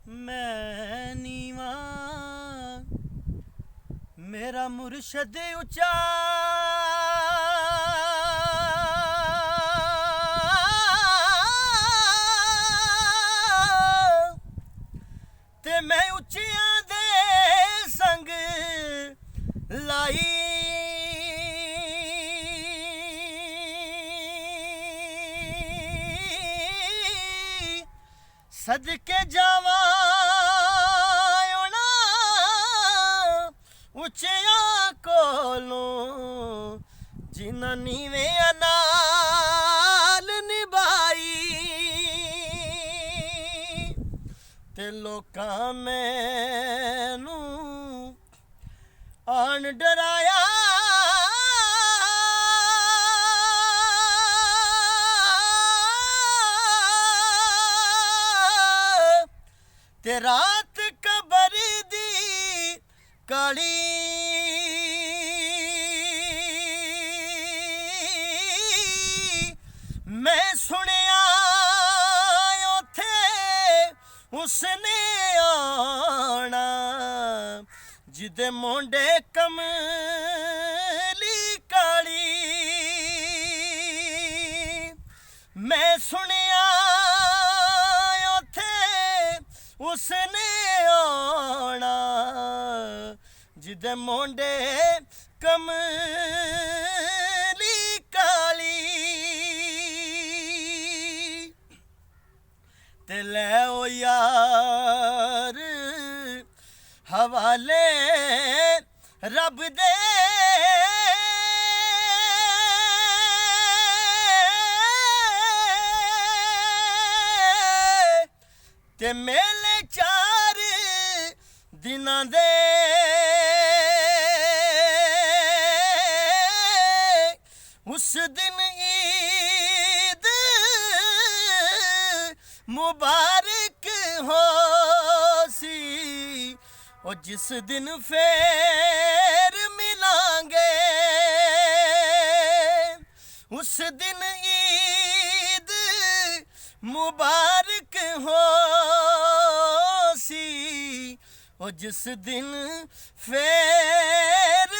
मैं नीवा मेरा मुर्शद उचा ते मैं उच्चियां दे संग लाई सदके जावा उच्चियां कोलों जिन्हां नीवेआं नाल निभाई ते लोकां मैनू आन डराया ते रात कबर दी काली मैं सुनिया उथे उसने आना जिदे मोंडे कमली काली मैं सुनिया उसने आना जिदे मोंडे कमली काली ते लै ओ यार हवाले रब दे ते मेले चार दिनां दे उस दिन ईद मुबारक हो सी और जिस दिन फेर मिलांगे उस दिन ईद मुबारक हो सी और जिस दिन फेर